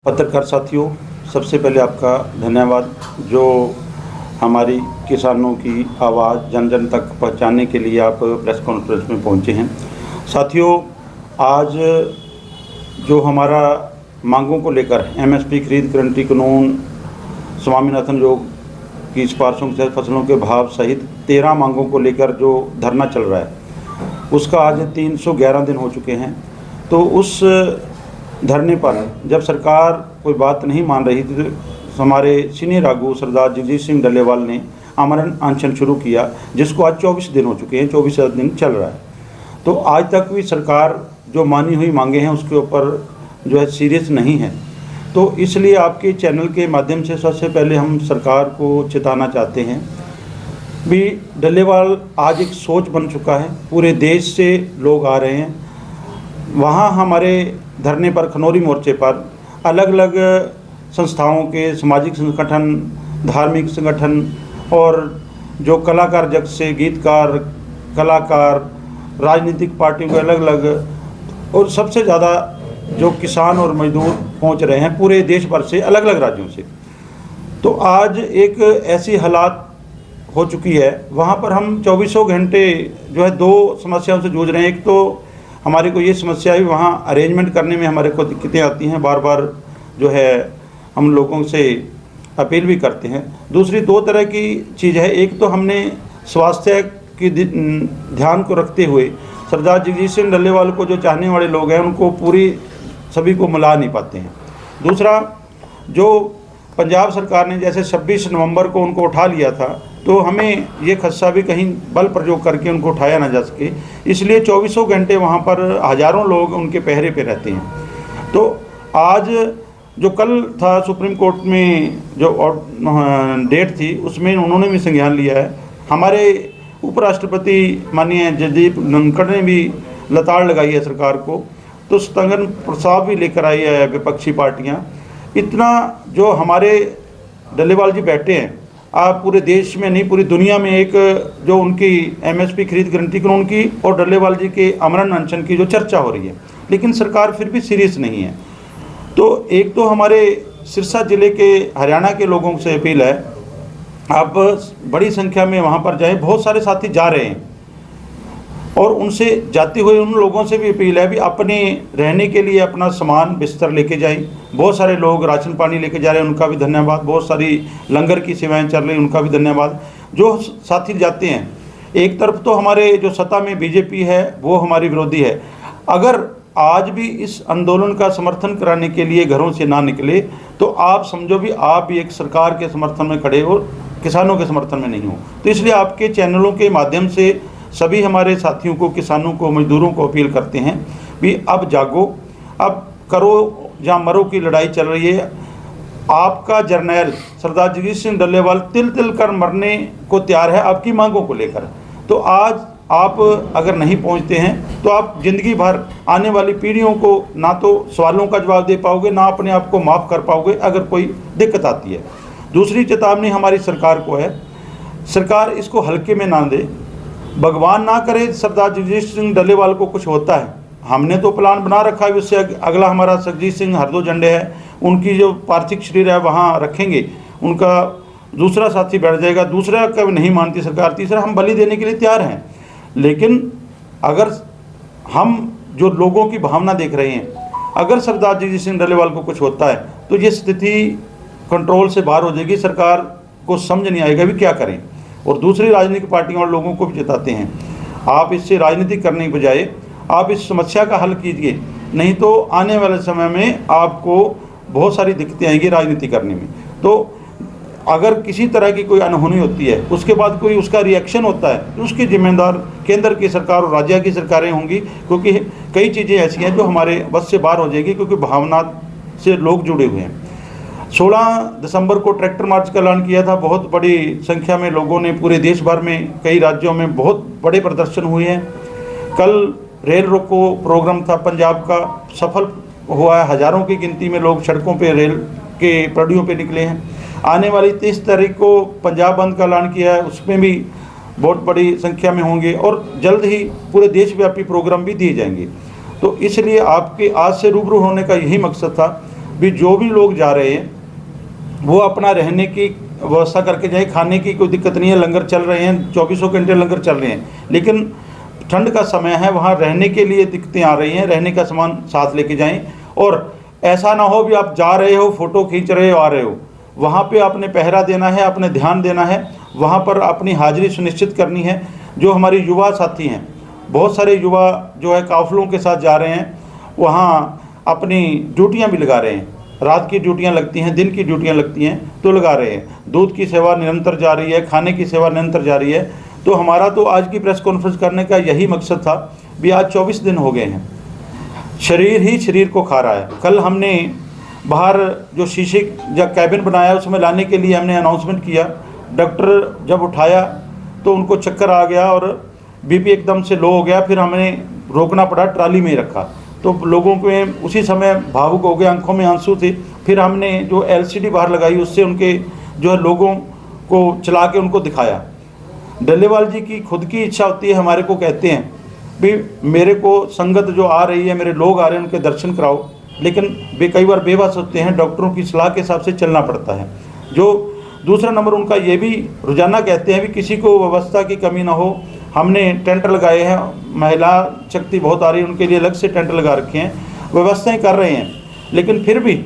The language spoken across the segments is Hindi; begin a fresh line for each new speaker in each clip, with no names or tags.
पत्रकार साथियों, सबसे पहले आपका धन्यवाद जो हमारी किसानों की आवाज़ जन जन तक पहुंचाने के लिए आप प्रेस कॉन्फ्रेंस में पहुंचे हैं। साथियों, आज जो हमारा मांगों को लेकर एमएसपी खरीद गारंटी कानून, स्वामीनाथन योग की सिफारिशों के तहत फसलों के भाव सहित 13 मांगों को लेकर जो धरना चल रहा है उसका आज 311 दिन हो चुके हैं। तो उस धरने पर जब सरकार कोई बात नहीं मान रही थी तो हमारे सीनियर आगू सरदार जगजीत सिंह डल्लेवाल ने आमरण अनशन शुरू किया, जिसको आज 24 दिन हो चुके हैं, 24 दिन चल रहा है। तो आज तक भी सरकार जो मानी हुई मांगे हैं उसके ऊपर जो है सीरियस नहीं है। तो इसलिए आपके चैनल के माध्यम से सबसे पहले हम सरकार को चेताना चाहते हैं भी डल्लेवाल आज एक सोच बन चुका है, पूरे देश से लोग आ रहे हैं। वहाँ हमारे धरने पर खनौरी मोर्चे पर अलग अलग संस्थाओं के सामाजिक संगठन, धार्मिक संगठन और जो कलाकार जगत से गीतकार, कलाकार, राजनीतिक पार्टियों के अलग अलग और सबसे ज़्यादा जो किसान और मजदूर पहुंच रहे हैं पूरे देश भर से, अलग अलग राज्यों से। तो आज एक ऐसी हालात हो चुकी है, वहाँ पर हम 24 घंटे जो है दो समस्याओं से जूझ रहे हैं। एक तो हमारे को ये समस्या है, वहाँ अरेंजमेंट करने में हमारे को दिक्कतें आती हैं, बार बार जो है हम लोगों से अपील भी करते हैं। दूसरी दो तरह की चीज़ है, एक तो हमने स्वास्थ्य की ध्यान को रखते हुए सरदार जगजीत सिंह डल्लेवाल को जो चाहने वाले लोग हैं उनको पूरी सभी को मिला नहीं पाते हैं। दूसरा, जो पंजाब सरकार ने जैसे 26 नवंबर को उनको उठा लिया था, तो हमें ये खदशा भी कहीं बल प्रयोग करके उनको उठाया ना जा सके, इसलिए 24 घंटे वहाँ पर हज़ारों लोग उनके पहरे पे रहते हैं। तो आज जो कल था सुप्रीम कोर्ट में जो डेट थी उसमें उन्होंने भी संज्ञान लिया है। हमारे उपराष्ट्रपति माननीय जगदीप धनखड़ ने भी लताड़ लगाई है सरकार को, तो स्थगन प्रस्ताव भी लेकर आई है विपक्षी पार्टियाँ। इतना जो हमारे डल्लेवाल जी बैठे हैं, आप पूरे देश में नहीं पूरी दुनिया में एक जो उनकी एमएसपी खरीद गारंटी कानून की और डल्लेवाल जी के आमरण अनशन की जो चर्चा हो रही है, लेकिन सरकार फिर भी सीरियस नहीं है। तो एक तो हमारे सिरसा ज़िले के हरियाणा के लोगों से अपील है, आप बड़ी संख्या में वहाँ पर जाएं, बहुत सारे साथी जा रहे हैं और उनसे जाते हुए उन लोगों से भी अपील है भी अपने रहने के लिए अपना सामान बिस्तर लेके जाएं। बहुत सारे लोग राशन पानी लेके जा रहे हैं, उनका भी धन्यवाद। बहुत सारी लंगर की सेवाएं चल रही हैं, उनका भी धन्यवाद। जो साथी जाते हैं, एक तरफ तो हमारे जो सत्ता में बीजेपी है वो हमारी विरोधी है, अगर आज भी इस आंदोलन का समर्थन कराने के लिए घरों से ना निकले तो आप समझो भी आप भी एक सरकार के समर्थन में खड़े हो, किसानों के समर्थन में नहीं हो। तो इसलिए आपके चैनलों के माध्यम से सभी हमारे साथियों को, किसानों को, मजदूरों को अपील करते हैं भी अब जागो, अब करो या मरो की लड़ाई चल रही है। आपका जर्नैल सरदार जगजीत सिंह डल्लेवाल तिल तिल कर मरने को तैयार है आपकी मांगों को लेकर। तो आज आप अगर नहीं पहुंचते हैं तो आप ज़िंदगी भर आने वाली पीढ़ियों को ना तो सवालों का जवाब दे पाओगे, ना अपने आप को माफ़ कर पाओगे अगर कोई दिक्कत आती है। दूसरी चेतावनी हमारी सरकार को है, सरकार इसको हल्के में ना दे। भगवान ना करे सरदार जगजीत सिंह डल्लेवाल को कुछ होता है, हमने तो प्लान बना रखा है, उससे अगला हमारा जगजीत सिंह हरदो झंडे है, उनकी जो पार्थिव शरीर है वहाँ रखेंगे, उनका दूसरा साथी बैठ जाएगा। दूसरा कभी नहीं मानती सरकार, तीसरा हम बलि देने के लिए तैयार हैं। लेकिन अगर हम जो लोगों की भावना देख रहे हैं, अगर सरदार जगजीत सिंह डल्लेवाल को कुछ होता है तो ये स्थिति कंट्रोल से बाहर हो जाएगी, सरकार को समझ नहीं आएगा भी क्या करें। और दूसरी राजनीतिक पार्टियों और लोगों को भी चेताते हैं, आप इससे राजनीति करने के बजाय आप इस समस्या का हल कीजिए, नहीं तो आने वाले समय में आपको बहुत सारी दिक्कतें आएंगी राजनीति करने में। तो अगर किसी तरह की कोई अनहोनी होती है, उसके बाद कोई उसका रिएक्शन होता है, तो उसकी जिम्मेदार केंद्र की सरकार और राज्य की सरकारें होंगी, क्योंकि कई चीज़ें ऐसी हैं जो हमारे बस से बाहर हो जाएगी, क्योंकि भावना से लोग जुड़े हुए हैं। 16 दिसंबर को ट्रैक्टर मार्च का ऐलान किया था, बहुत बड़ी संख्या में लोगों ने पूरे देश भर में कई राज्यों में बहुत बड़े प्रदर्शन हुए हैं। कल रेल रोको प्रोग्राम था पंजाब का, सफल हुआ है, हज़ारों की गिनती में लोग सड़कों पे रेल के पटरियों पे निकले हैं। आने वाली 30 तारीख को पंजाब बंद का ऐलान किया है, उसमें भी बहुत बड़ी संख्या में होंगे और जल्द ही पूरे देशव्यापी प्रोग्राम भी दिए जाएंगे। तो इसलिए आपके आज से रूबरू होने का यही मकसद था भी जो भी लोग जा रहे हैं वो अपना रहने की व्यवस्था करके जाए। खाने की कोई दिक्कत नहीं है, लंगर चल रहे हैं, 24 घंटे लंगर चल रहे हैं। लेकिन ठंड का समय है, वहाँ रहने के लिए दिक्कतें आ रही हैं, रहने का सामान साथ लेके जाएं। और ऐसा ना हो भी आप जा रहे हो, फ़ोटो खींच रहे हो, आ रहे हो, वहाँ पे आपने पहरा देना है, अपने ध्यान देना है, वहाँ पर अपनी हाजिरी सुनिश्चित करनी है। जो हमारे युवा साथी हैं, बहुत सारे युवा जो है काफ़िलों के साथ जा रहे हैं, वहाँ अपनी ड्यूटियाँ भी लगा रहे हैं। रात की ड्यूटियाँ लगती हैं, दिन की ड्यूटियाँ लगती हैं, तो लगा रहे हैं। दूध की सेवा निरंतर जारी है, खाने की सेवा निरंतर जारी है। तो हमारा तो आज की प्रेस कॉन्फ्रेंस करने का यही मकसद था भी आज 24 दिन हो गए हैं, शरीर ही शरीर को खा रहा है। कल हमने बाहर जो शीशे या कैबिन बनाया उसमें लाने के लिए हमने अनाउंसमेंट किया। डॉक्टर जब उठाया तो उनको चक्कर आ गया और बीपी एकदम से लो हो गया। फिर हमें रोकना पड़ा, ट्राली में ही रखा। तो लोगों के उसी समय भावुक हो गए, आंखों में आंसू थे। फिर हमने जो एलसीडी बाहर लगाई उससे उनके जो है लोगों को चला के उनको दिखाया। डल्लेवाल जी की खुद की इच्छा होती है, हमारे को कहते हैं भी मेरे को संगत जो आ रही है, मेरे लोग आ रहे हैं, उनके दर्शन कराओ। लेकिन कई बार बेबस होते हैं, डॉक्टरों की सलाह के हिसाब से चलना पड़ता है। जो दूसरा नंबर उनका ये भी रोज़ाना कहते हैं भी किसी को व्यवस्था की कमी ना हो। हमने टेंट लगाए हैं, महिला शक्ति बहुत आ रही है, उनके लिए अलग से टेंट लगा रखे हैं, व्यवस्थाएं कर रहे हैं। लेकिन फिर भी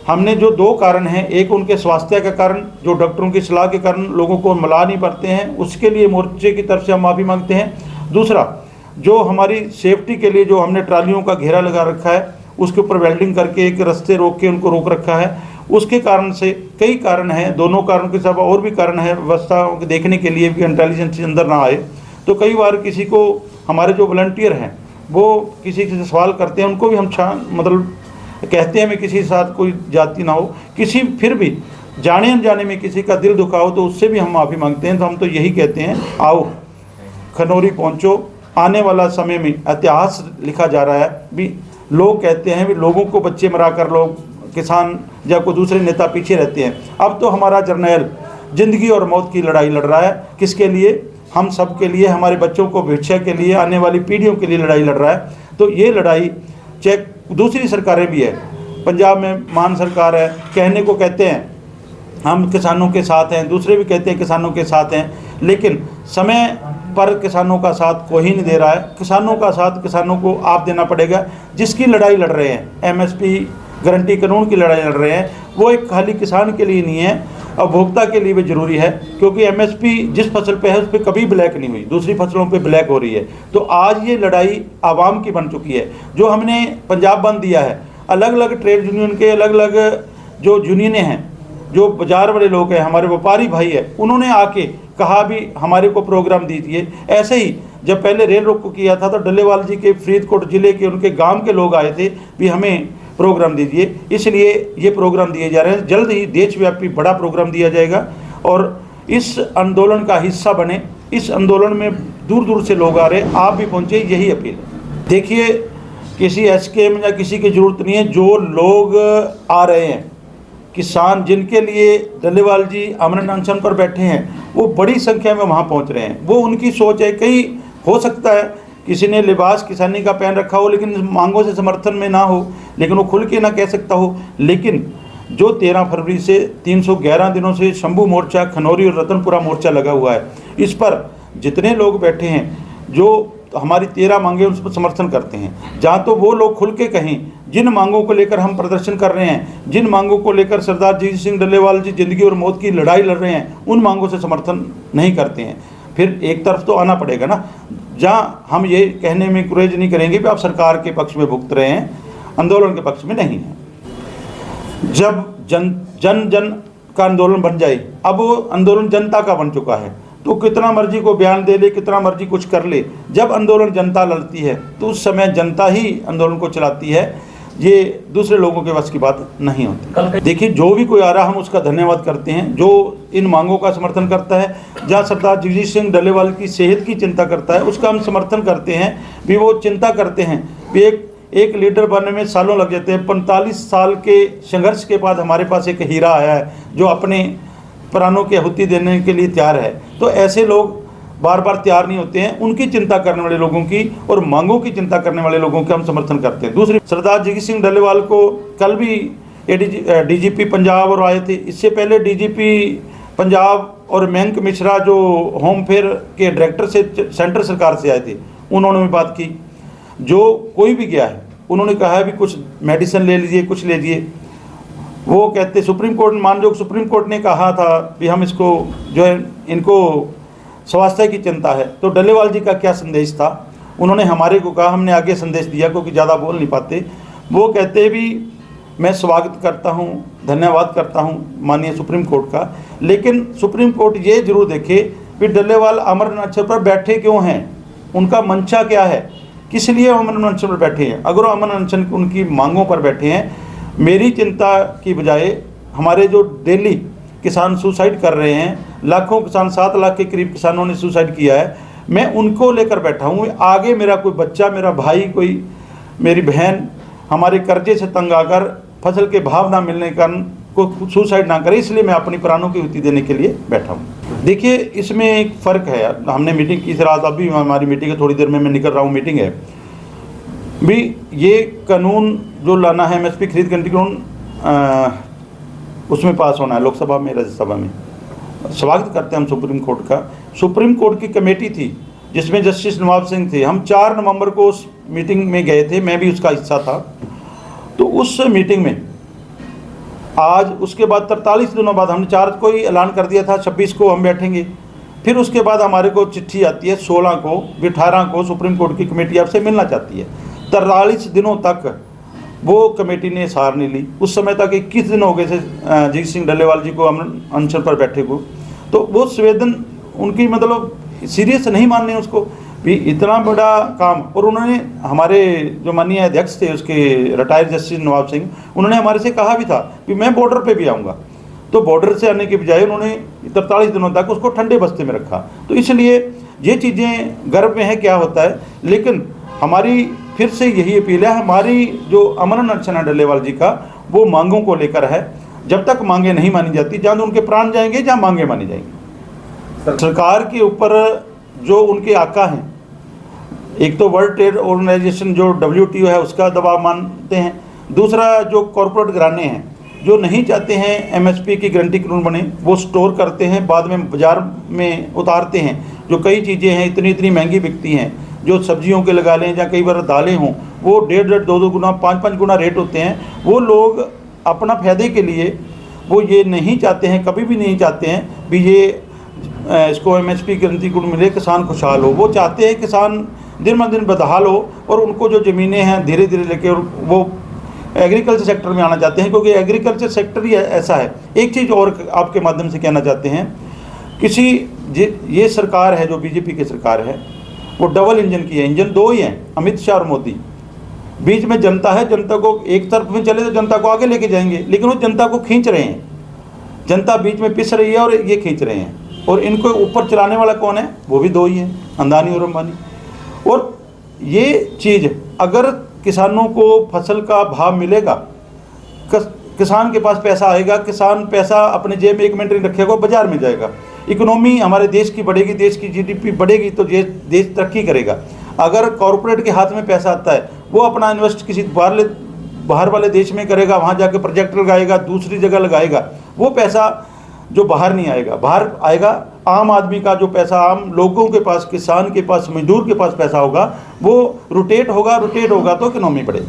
हमने जो 2 कारण हैं, एक उनके स्वास्थ्य का कारण, जो डॉक्टरों की सलाह के कारण लोगों को मिला नहीं पाते हैं, उसके लिए मोर्चे की तरफ से हम माफ़ी मांगते हैं। दूसरा, जो हमारी सेफ्टी के लिए जो हमने ट्रालियों का घेरा लगा रखा है, उसके ऊपर वेल्डिंग करके एक रास्ते रोक के उनको रोक रखा है, उसके कारण से कई कारण हैं। दोनों कारण के साथ और भी कारण है, व्यवस्था देखने के लिए कि इंटेलिजेंस अंदर ना आए। तो कई बार किसी को, हमारे जो वॉलंटियर हैं वो किसी से सवाल करते हैं, उनको भी हम मतलब कहते हैं मैं किसी के साथ कोई जाति ना हो, किसी फिर भी जाने अनजाने में किसी का दिल दुखा हो तो उससे भी हम माफ़ी मांगते हैं। तो हम तो यही कहते हैं, आओ खनौरी पहुँचो। आने वाला समय में इतिहास लिखा जा रहा है भी। लोग कहते हैं भी लोगों को बच्चे मरा कर लोग किसान या कोई दूसरे नेता पीछे रहते हैं। अब तो हमारा जर्नैल ज़िंदगी और मौत की लड़ाई लड़ रहा है। किसके लिए? हम सब के लिए, हमारे बच्चों को भविष्य के लिए, आने वाली पीढ़ियों के लिए लड़ाई लड़ रहा है। तो ये लड़ाई चाहे दूसरी सरकारें भी है, पंजाब में मान सरकार है, कहने को कहते हैं हम किसानों के साथ हैं, दूसरे भी कहते हैं किसानों के साथ हैं, लेकिन समय पर किसानों का साथ कोई नहीं दे रहा है। किसानों का साथ किसानों को आप देना पड़ेगा। जिसकी लड़ाई लड़ रहे हैं, एमएसपी गारंटी कानून की लड़ाई लड़ रहे हैं, वो एक खाली किसान के लिए नहीं है, उपभोक्ता के लिए भी ज़रूरी है। क्योंकि एमएसपी जिस फसल पे है उस पर कभी ब्लैक नहीं हुई, दूसरी फसलों पे ब्लैक हो रही है। तो आज ये लड़ाई आवाम की बन चुकी है। जो हमने पंजाब बंद दिया है, अलग अलग ट्रेड यूनियन के अलग अलग जो यूनियनें हैं, जो बाजार वाले लोग हैं, हमारे व्यापारी भाई है, उन्होंने आके कहा भी हमारे को प्रोग्राम दीजिए। ऐसे ही जब पहले रेल रोको किया था तो डल्लेवाल जी के फरीदकोट ज़िले के उनके गांव के लोग आए थे भी हमें प्रोग्राम दीजिए, इसलिए ये प्रोग्राम दिए जा रहे हैं। जल्द ही देशव्यापी बड़ा प्रोग्राम दिया जाएगा और इस आंदोलन का हिस्सा बने। इस आंदोलन में दूर दूर से लोग आ रहे हैं, आप भी पहुँचे, यही अपील है। देखिए, किसी एसकेएम या किसी की ज़रूरत नहीं है। जो लोग आ रहे हैं, किसान जिनके लिए डल्लेवाल जी अमरनाथ अनशन पर बैठे हैं, वो बड़ी संख्या में वहाँ पहुँच रहे हैं। वो उनकी सोच है। कई हो सकता है किसी ने लिबास किसानी का पहन रखा हो लेकिन मांगों से समर्थन में ना हो, लेकिन वो खुल के ना कह सकता हो। लेकिन जो 13 फरवरी से 311 दिनों से शंभू मोर्चा, खनौरी और रतनपुरा मोर्चा लगा हुआ है, इस पर जितने लोग बैठे हैं जो हमारी 13 मांगे उस पर समर्थन करते हैं, जहाँ तो वो लोग खुल के कहें जिन मांगों को लेकर हम प्रदर्शन कर रहे हैं, जिन मांगों को लेकर सरदार जगजीत सिंह डल्लेवाल जी ज़िंदगी और मौत की लड़ाई लड़ रहे हैं, उन मांगों से समर्थन नहीं करते हैं। फिर एक तरफ तो आना पड़ेगा ना, जहाँ हम ये कहने में गुरेज नहीं करेंगे कि आप सरकार के पक्ष में भुगत रहे हैं, आंदोलन के पक्ष में नहीं है। जब जन का आंदोलन बन जाए, अब वो आंदोलन जनता का बन चुका है, तो कितना मर्जी को बयान दे ले, कितना मर्जी कुछ कर ले, जब आंदोलन जनता लड़ती है तो उस समय जनता ही आंदोलन को चलाती है। ये दूसरे लोगों के बस की बात नहीं होती। देखिए, जो भी कोई आ रहा हम उसका धन्यवाद करते हैं, जो इन मांगों का समर्थन करता है। जहाँ सरदार जगजीत सिंह डल्लेवाल की सेहत की चिंता करता है, उसका हम समर्थन करते हैं भी। वो चिंता करते हैं भी एक लीडर बनने में सालों लग जाते हैं। 45 साल के संघर्ष के बाद हमारे पास एक हीरा आया है जो अपने प्राणों की आहुति देने के लिए तैयार है। तो ऐसे लोग बार बार तैयार नहीं होते हैं। उनकी चिंता करने वाले लोगों की और मांगों की चिंता करने वाले लोगों का हम समर्थन करते हैं। दूसरी, सरदार जगजीत सिंह डल्लेवाल को कल भी डीजीपी पंजाब और आए थे। इससे पहले डीजीपी पंजाब और मयंक मिश्रा जो होम अफेयर के डायरेक्टर से सेंट्रल सरकार से आए थे, उन्होंने भी बात की। जो कोई भी गया है उन्होंने कहा है भी कुछ मेडिसिन ले लीजिए, कुछ ले लीजिए। वो कहते सुप्रीम कोर्ट, मानयोग सुप्रीम कोर्ट ने कहा था भी हम इसको जो है इनको स्वास्थ्य की चिंता है। तो डल्लेवाल जी का क्या संदेश था, उन्होंने हमारे को कहा, हमने आगे संदेश दिया क्योंकि ज़्यादा बोल नहीं पाते। वो कहते भी मैं स्वागत करता हूँ, धन्यवाद करता हूँ माननीय सुप्रीम कोर्ट का, लेकिन सुप्रीम कोर्ट ये जरूर देखे कि डल्लेवाल अमर अनशन पर बैठे क्यों हैं, उनका मंशा क्या है, किस लिए अमर अनशन पर बैठे हैं। अगर अमर अनशन उनकी मांगों पर बैठे हैं, मेरी चिंता की बजाय हमारे जो डेली किसान सुसाइड कर रहे हैं, लाखों किसान, 7 लाख के करीब किसानों ने सुसाइड किया है, मैं उनको लेकर बैठा हूँ। आगे मेरा कोई बच्चा, मेरा भाई, कोई मेरी बहन हमारे कर्जे से तंग आकर फसल के भाव ना मिलने के कारण को सुसाइड ना करे, इसलिए मैं अपनी प्राणों की हुति देने के लिए बैठा हूँ। देखिए इसमें एक फ़र्क है, हमने मीटिंग की थी रात, अभी हमारी मीटिंग है, थोड़ी देर में मैं निकल रहा हूँ, मीटिंग है भी। ये कानून जो लाना है एमएसपी खरीद गारंटी कानून, उसमें पास होना है लोकसभा में, राज्यसभा में। स्वागत करते हैं हम सुप्रीम कोर्ट का। सुप्रीम कोर्ट की कमेटी थी जिसमें जस्टिस नवाब सिंह थे। हम 4 नवंबर को उस मीटिंग में गए थे, मैं भी उसका हिस्सा था। तो उस मीटिंग में आज उसके बाद 43 दिनों बाद हमने 4 को ही ऐलान कर दिया था, 26 को हम बैठेंगे। फिर उसके बाद हमारे को चिट्ठी आती है 16 को, 18 को सुप्रीम कोर्ट की कमेटी आपसे मिलना चाहती है। 43 दिनों तक वो कमेटी ने सार नहीं ली। उस समय तक 21 दिन हो गए थे अजीत सिंह डल्लेवाल जी को अनशन पर बैठे को। तो वो संवेदन उनकी मतलब सीरियस नहीं मानने उसको भी, इतना बड़ा काम। और उन्होंने हमारे जो माननीय अध्यक्ष थे उसके रिटायर्ड जस्टिस नवाब सिंह, उन्होंने हमारे से कहा भी था कि मैं बॉर्डर पे भी आऊँगा। तो बॉर्डर से आने के बजाय उन्होंने 43 दिनों तक उसको ठंडे बस्ते में रखा। तो इसलिए ये चीज़ें गर्व में है क्या होता है। लेकिन हमारी फिर से यही अपील है, हमारी जो अमर अनशन है डल्लेवाल जी का, वो मांगों को लेकर है। जब तक मांगे नहीं मानी जाती, जहाँ उनके प्राण जाएंगे, जहाँ मांगे मानी जाएंगी। सरकार के ऊपर जो उनके आका हैं, एक तो वर्ल्ड ट्रेड ऑर्गेनाइजेशन जो WTO है उसका दबाव मानते हैं, दूसरा जो कॉरपोरेट घराने हैं जो नहीं चाहते हैं MSP की गारंटी कानून बने, वो स्टोर करते हैं, बाद में बाज़ार में उतारते हैं। जो कई चीज़ें हैं इतनी महंगी बिकती हैं, जो सब्जियों के लगा लें या कई बार दालें हों, वो 1.5, 2 गुना, 5 गुना रेट होते हैं। वो लोग अपना फ़ायदे के लिए वो ये नहीं चाहते हैं, कभी भी नहीं चाहते हैं भी ये इसको MSP गारंटी कानून मिले, किसान खुशहाल हो। वो चाहते हैं किसान दिन ब दिन बदहाल हो और उनको जो ज़मीनें हैं धीरे धीरे लेके वो एग्रीकल्चर सेक्टर में आना चाहते हैं, क्योंकि एग्रीकल्चर सेक्टर ही ऐसा है। एक चीज़ और आपके माध्यम से कहना चाहते हैं, ये सरकार है जो BJP की सरकार है, वो डबल इंजन की है। इंजन 2 ही हैं, अमित शाह और मोदी। बीच में जनता है, जनता को एक तरफ में चले तो जनता को आगे लेके जाएंगे, लेकिन वो जनता को खींच रहे हैं। जनता बीच में पिस रही है और ये खींच रहे हैं। और इनको ऊपर चलाने वाला कौन है, वो भी 2 ही हैं, अंबानी और अंबानी। और ये चीज़ अगर किसानों को फसल का भाव मिलेगा, किसान के पास पैसा आएगा, किसान पैसा अपने जेब में 1 मिनट नहीं रखेगा, बाजार में जाएगा, इकोनॉमी हमारे देश की बढ़ेगी, देश की GDP बढ़ेगी, तो देश तरक्की करेगा। अगर कॉरपोरेट के हाथ में पैसा आता है, वो अपना इन्वेस्ट किसी बाहर वाले देश में करेगा, वहाँ जाकर प्रोजेक्ट लगाएगा, दूसरी जगह लगाएगा, वो पैसा जो बाहर नहीं आएगा, बाहर आएगा आम आदमी का जो पैसा, आम लोगों के पास, किसान के पास, मजदूर के पास पैसा होगा, वो रोटेट होगा तो इकोनॉमी बढ़ेगी।